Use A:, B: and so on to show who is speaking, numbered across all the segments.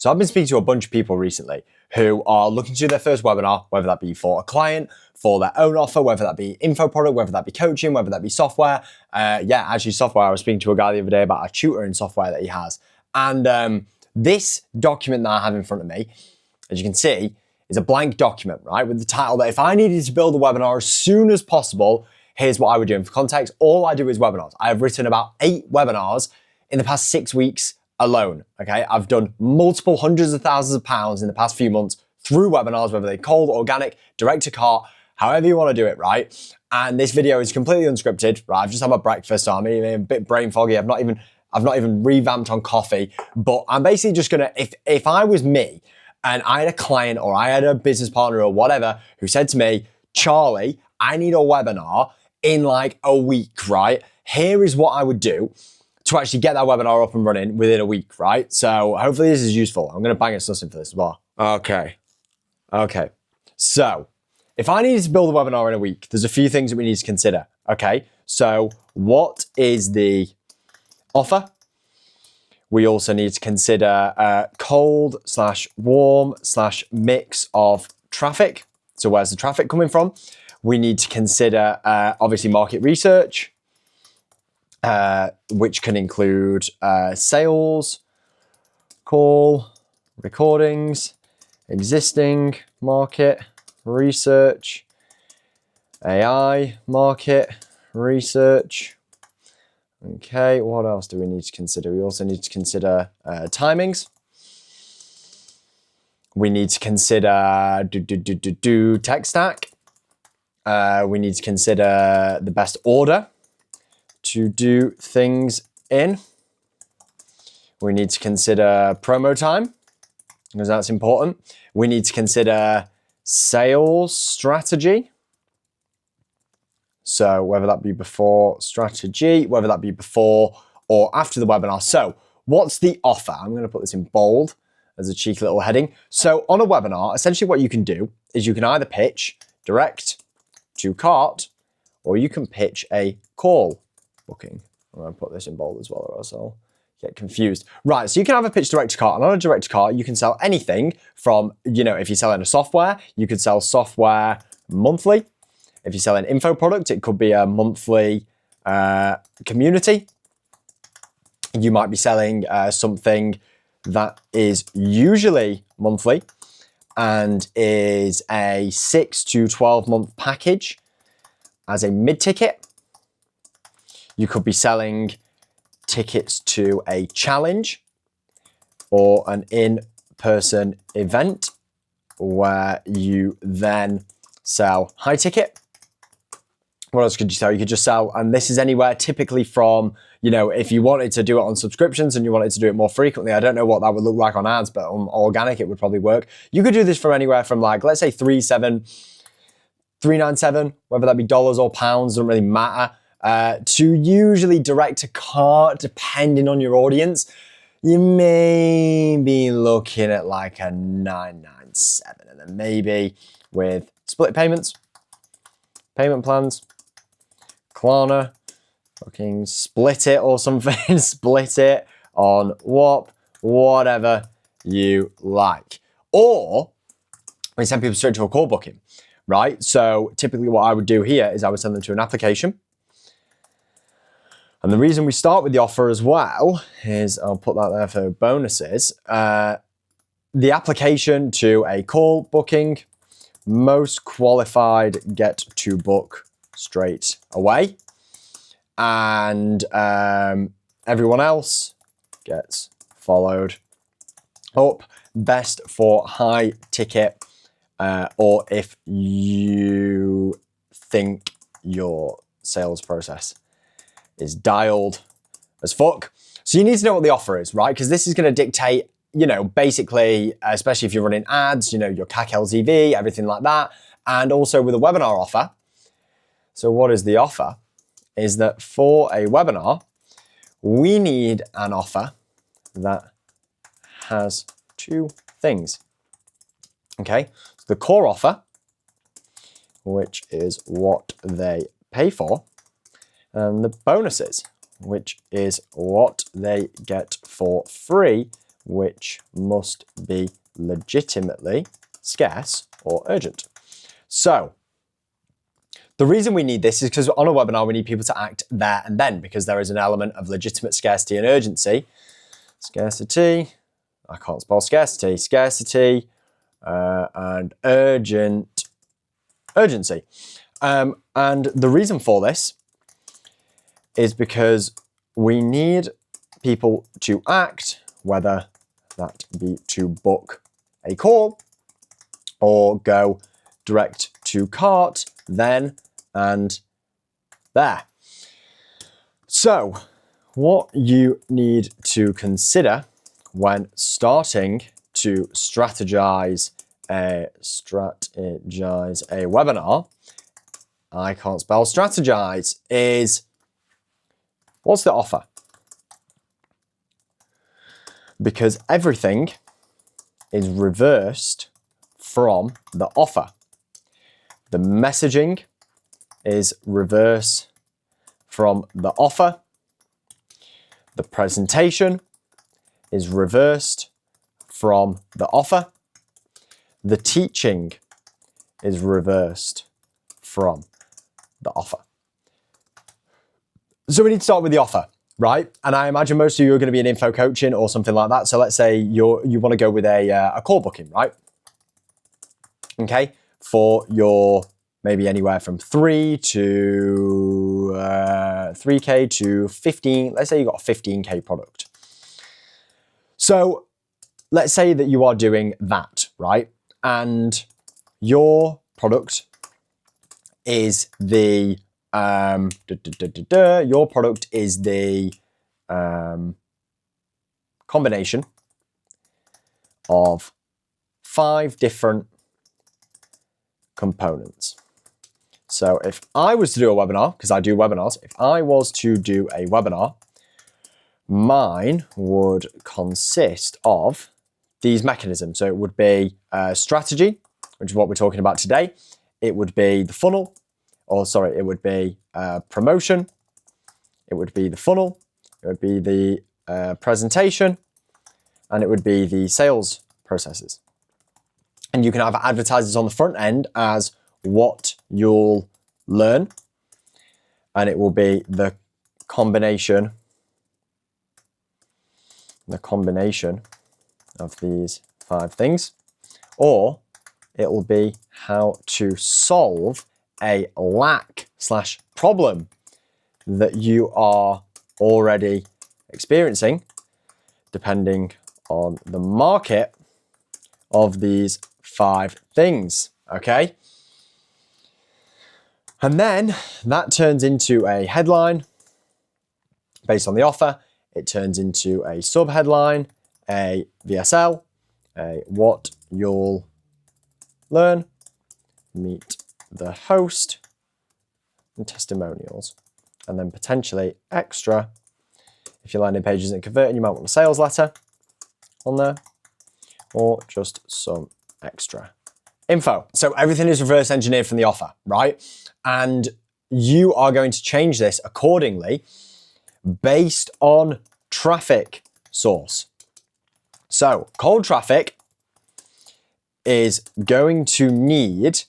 A: So I've been speaking to a bunch of people recently who are looking to do their first webinar, whether that be for a client, for their own offer, whether that be info product, whether that be coaching, whether that be software. Actually software. I was speaking to a guy the other day about a tutoring software that he has. And this document that I have in front of me, as you can see, is a blank document, right? With the title that if I needed to build a webinar as soon as possible, here's what I would do. And for context, all I do is webinars. I have written about 8 webinars in the past 6 weeks alone, okay? I've done multiple hundreds of thousands of pounds in the past few months through webinars, whether they're cold, organic, direct to cart, however you want to do it, right? And this video is completely unscripted, right? I've just had my breakfast, so I'm a bit brain foggy. I've not even revamped on coffee, but I'm basically just gonna, if I was me and I had a client or I had a business partner or whatever who said to me, Charlie, I need a webinar in like a week, right? Here is what I would do to actually get that webinar up and running within a week, right? So hopefully this is useful. I'm gonna bang a sussing for this as well. Okay. So if I needed to build a webinar in a week, there's a few things that we need to consider, okay? So what is the offer? We also need to consider cold/warm/mix of traffic. So where's the traffic coming from? We need to consider, obviously, market research, which can include sales, call, recordings, existing market research, AI market research. Okay, what else do we need to consider? We also need to consider timings. We need to consider tech stack. We need to consider the best order to do things in. We need to consider promo time, because that's important. We need to consider sales strategy. So whether that be before strategy, whether that be before or after the webinar. So what's the offer? I'm going to put this in bold as a cheeky little heading. So on a webinar, essentially what you can do is you can either pitch direct to cart, or you can pitch a call booking. I'm going to put this in bold as well, or else I'll get confused. Right, so you can have a pitch direct to cart, and on a direct to cart, you can sell anything from, if you're selling a software, you could sell software monthly. If you're selling info product, it could be a monthly community. You might be selling something that is usually monthly and is a 6 to 12 month package as a mid-ticket. You could be selling tickets to a challenge or an in-person event where you then sell high ticket. What else could you sell? You could just sell, and this is anywhere typically from, if you wanted to do it on subscriptions and you wanted to do it more frequently, I don't know what that would look like on ads, but on organic, it would probably work. You could do this from anywhere from let's say $397, whether that be dollars or pounds, doesn't really matter, to usually direct to cart, depending on your audience. You may be looking at like a $997, and then maybe with split payments, payment plans, Klarna, fucking split it or something, split it on Whop, whatever you like. Or we send people straight to a call booking, right? So typically what I would do here is I would send them to an application. And the reason we start with the offer as well is, I'll put that there for bonuses, the application to a call booking. Most qualified get to book straight away, and everyone else gets followed up. Best for high ticket, or if you think your sales process is dialed as fuck. So you need to know what the offer is, right? Because this is going to dictate, basically, especially if you're running ads, your CAC LTV, everything like that. And also with a webinar offer. So what is the offer? Is that for a webinar, we need an offer that has 2 things. Okay, so the core offer, which is what they pay for, and the bonuses, which is what they get for free which must be legitimately scarce or urgent. So the reason we need this is because on a webinar, we need people to act there and then, because there is an element of legitimate scarcity and urgency. Scarcity, I can't spell scarcity, scarcity and urgency. And the reason for this is because we need people to act, whether that be to book a call or go direct to cart then and there. So what you need to consider when starting to strategize a webinar, I can't spell strategize, is what's the offer? Because everything is reversed from the offer. The messaging is reverse from the offer. The presentation is reversed from the offer. The teaching is reversed from the offer. So we need to start with the offer, right? And I imagine most of you are going to be in info coaching or something like that. So let's say you want to go with a call booking, right? Okay, for your maybe anywhere from 3K to 15. Let's say you've got a 15K product. So let's say that you are doing that, right? And your product is the combination of 5 different components. So if I was to do a webinar, because I do webinars, if I was to do a webinar, mine would consist of these mechanisms. So it would be strategy, which is what we're talking about today. It would be the funnel, it would be promotion. It would be the funnel. It would be the presentation, and it would be the sales processes. And you can have advertisers on the front end as what you'll learn, and it will be the combination of these 5 things, or it will be how to solve a lack/problem that you are already experiencing, depending on the market of these 5 things, okay? And then that turns into a headline based on the offer. It turns into a sub-headline, a VSL, a what you'll learn, meet the host, and testimonials. And then potentially extra, if your landing page isn't converting, you might want a sales letter on there, or just some extra info. So everything is reverse engineered from the offer, right? And you are going to change this accordingly based on traffic source. So cold traffic is going to need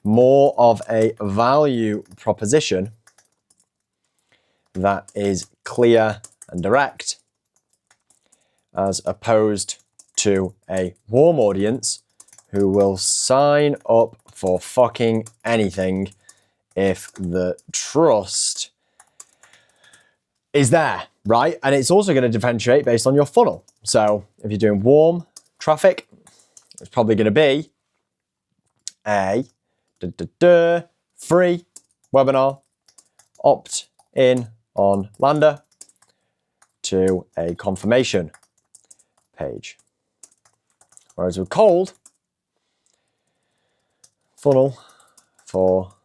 A: more of a value proposition that is clear and direct, as opposed to a warm audience who will sign up for fucking anything if the trust is there, right? And it's also going to differentiate based on your funnel. So if you're doing warm traffic, it's probably going to be a free webinar, opt in on Lander to a confirmation page. Whereas with cold, funnel for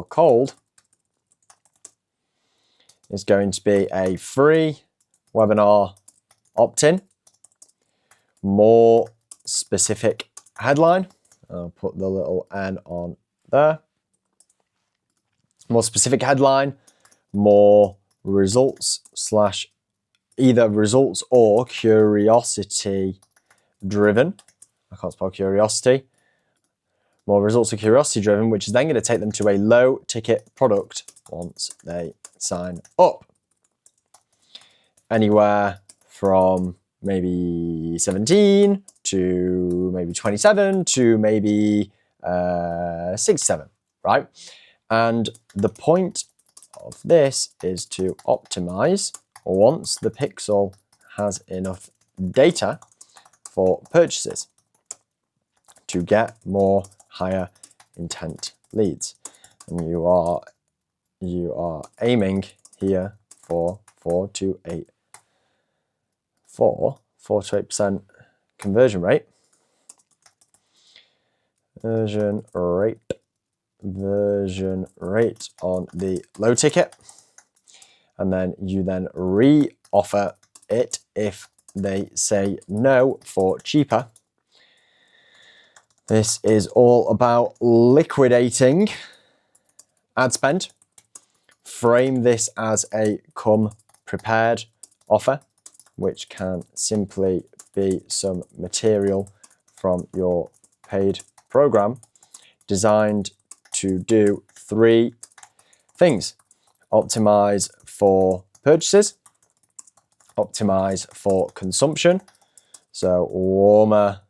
A: cold is going to be a free webinar opt-in, more specific headline. I'll put the little N on there. More specific headline, more results / either results or curiosity driven. I can't spell curiosity. More results or curiosity driven, which is then going to take them to a low ticket product once they sign up. Anywhere from maybe 17 to maybe 27 to maybe 67, right? And the point of this is to optimize once the pixel has enough data for purchases to get more higher intent leads. And you are aiming here for 4 to 8% conversion rate. Version rate on the low ticket, and then you then re-offer it if they say no for cheaper. This is all about liquidating ad spend. Frame this as a come prepared offer, which can simply be some material from your paid program designed to do 3 things: optimize for purchases, optimize for consumption, so warmer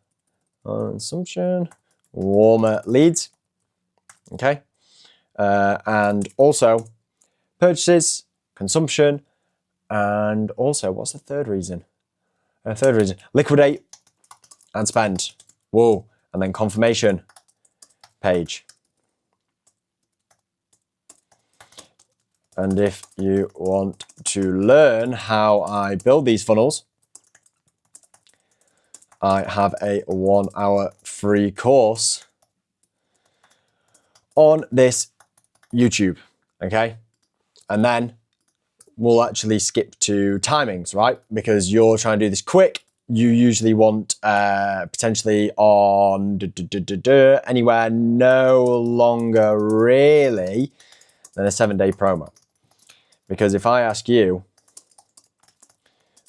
A: consumption, warmer leads, okay, and also purchases, consumption, and also, what's the third reason? Liquidate and spend. Whoa. And then confirmation page. And if you want to learn how I build these funnels, I have a 1-hour free course on this YouTube, okay? And then we'll actually skip to timings, right? Because you're trying to do this quick. You usually want potentially on anywhere no longer really than a 7-day promo. Because if I ask you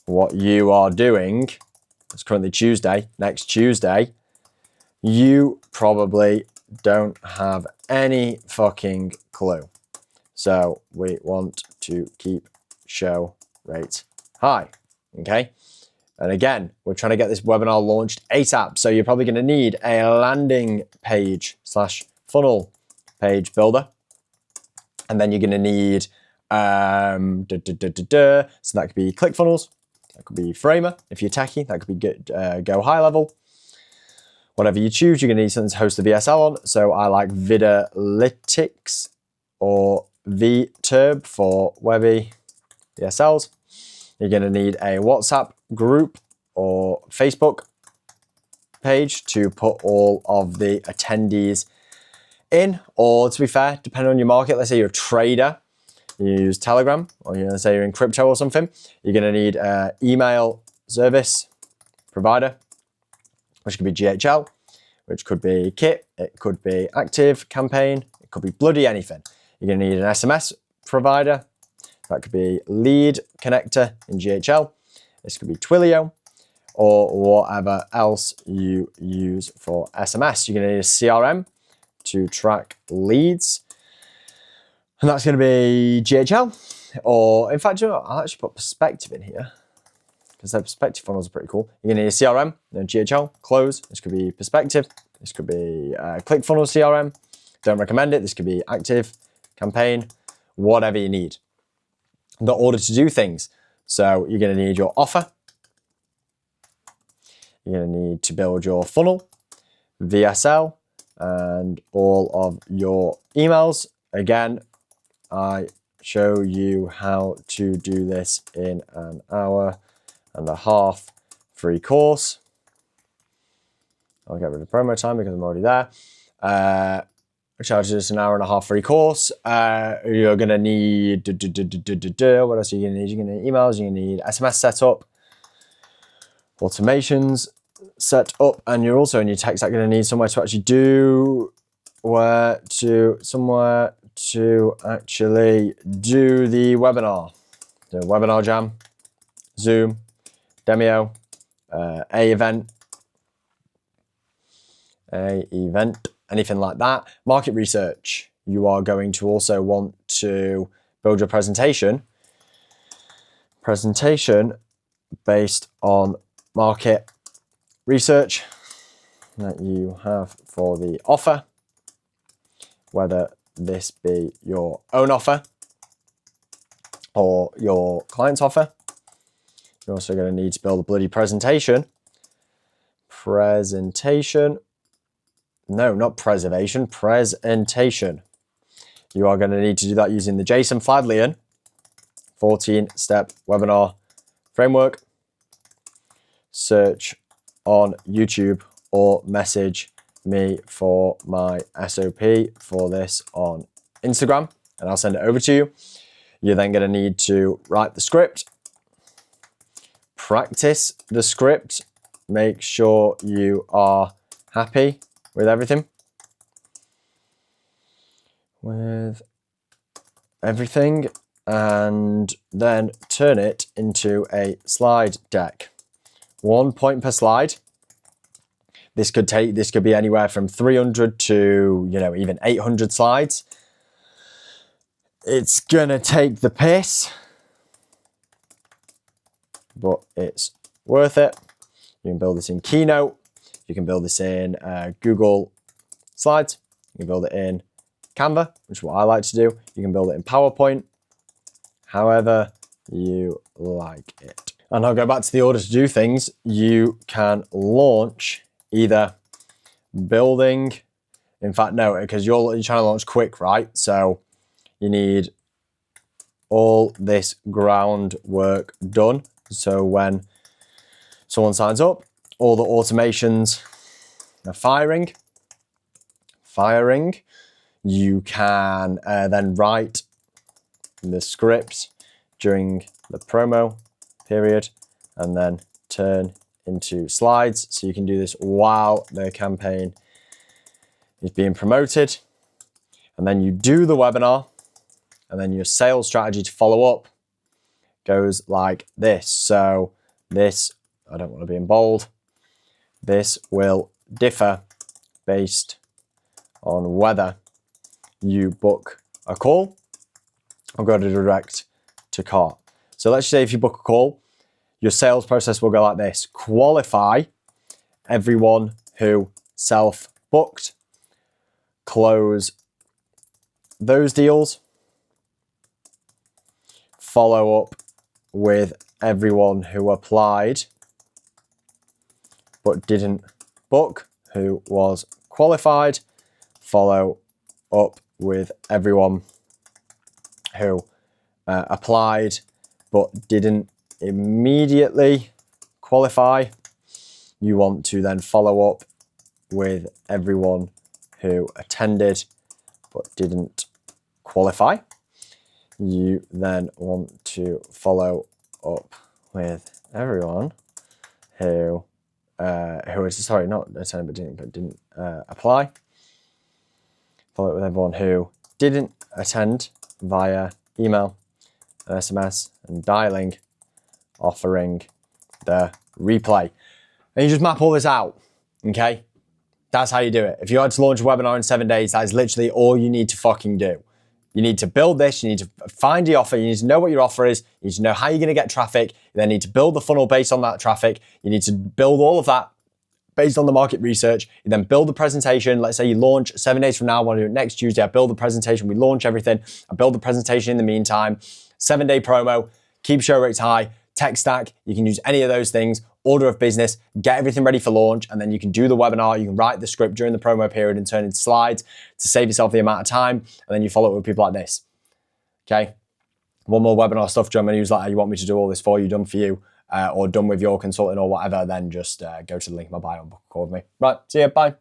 A: what you are doing, it's currently Tuesday, next Tuesday, you probably don't have any fucking clue. So we want to keep show rates high, okay? And again, we're trying to get this webinar launched ASAP. So you're probably going to need a landing page / funnel page builder. And then you're going to need, so that could be ClickFunnels, that could be Framer if you're techie, that could be Go High Level. Whatever you choose, you're going to need something to host the VSL on. So I like Vidalytics or VTurb for Webby VSLs. You're going to need a WhatsApp group or Facebook page to put all of the attendees in, or to be fair, depending on your market, let's say you're a trader, you use Telegram, or let's say you're in crypto or something, you're going to need an email service provider, which could be GHL, which could be Kit, it could be Active Campaign, it could be bloody anything. You're going to need an SMS provider. That could be Lead Connector in GHL. This could be Twilio or whatever else you use for SMS. You're going to need a CRM to track leads. And that's going to be GHL. Or, in fact, you know what? I'll actually put Perspective in here because their Perspective funnels are pretty cool. You're going to need a CRM, GHL, Close. This could be Perspective. This could be ClickFunnels CRM. Don't recommend it. This could be Active Campaign, whatever you need. The order to do things. So you're going to need your offer. You're going to need to build your funnel, VSL, and all of your emails. Again, I show you how to do this in an hour and a half free course. I'll get rid of promo time because I'm already there. Charges an hour and a half free course. You're going to need, what else are you going to need? You're going to need emails, you're going to need SMS setup, automations set up, and you're also in your tech stack going to need somewhere to actually actually do the webinar. The webinar jam, Zoom, Demio, event, anything like that. Market research. You are going to also want to build your presentation based on market research that you have for the offer, whether this be your own offer or your client's offer. You're also going to need to build a bloody presentation. No, not preservation, presentation. You are going to need to do that using the Jason Fladlian 14-step webinar framework. Search on YouTube or message me for my SOP for this on Instagram and I'll send it over to you. You're then going to need to write the script, practice the script, make sure you are happy with everything. And then turn it into a slide deck. 1 point per slide. This could be anywhere from 300 to, even 800 slides. It's gonna take the piss, but it's worth it. You can build this in Keynote. You can build this in Google Slides. You can build it in Canva, which is what I like to do. You can build it in PowerPoint, however you like it. And I'll go back to the order to do things. You can launch either building, in fact, no, because you're trying to launch quick, right? So you need all this groundwork done. So when someone signs up, all the automations are firing. You can then write the script during the promo period and then turn into slides. So you can do this while the campaign is being promoted. And then you do the webinar, and then your sales strategy to follow up goes like this. So this, I don't want to be in bold. This will differ based on whether you book a call or go to direct to cart. So let's say if you book a call, your sales process will go like this. Qualify everyone who self-booked, close those deals, follow up with everyone who applied but didn't book, who was qualified, follow up with everyone who applied but didn't immediately qualify. You want to then follow up with everyone who attended but didn't qualify. You then want to follow up with everyone who not attended but didn't apply. Follow up with everyone who didn't attend via email, SMS, and dialing, offering the replay. And you just map all this out, okay? That's how you do it. If you had to launch a webinar in 7 days, that is literally all you need to fucking do. You need to build this, you need to find the offer, you need to know what your offer is, you need to know how you're gonna get traffic, you then need to build the funnel based on that traffic, you need to build all of that based on the market research, you then build the presentation. Let's say you launch 7 days from now, I want to do it next Tuesday, I build the presentation, we launch everything, I build the presentation in the meantime, 7-day promo, keep show rates high, tech stack, you can use any of those things, order of business, get everything ready for launch, and then you can do the webinar, you can write the script during the promo period and turn it into slides to save yourself the amount of time, and then you follow it with people like this, okay? One more webinar stuff, join my newsletter, you want me to do all this for you, done for you, or done with your consulting or whatever, then just go to the link in my bio and book a call with me. Right, see ya, bye.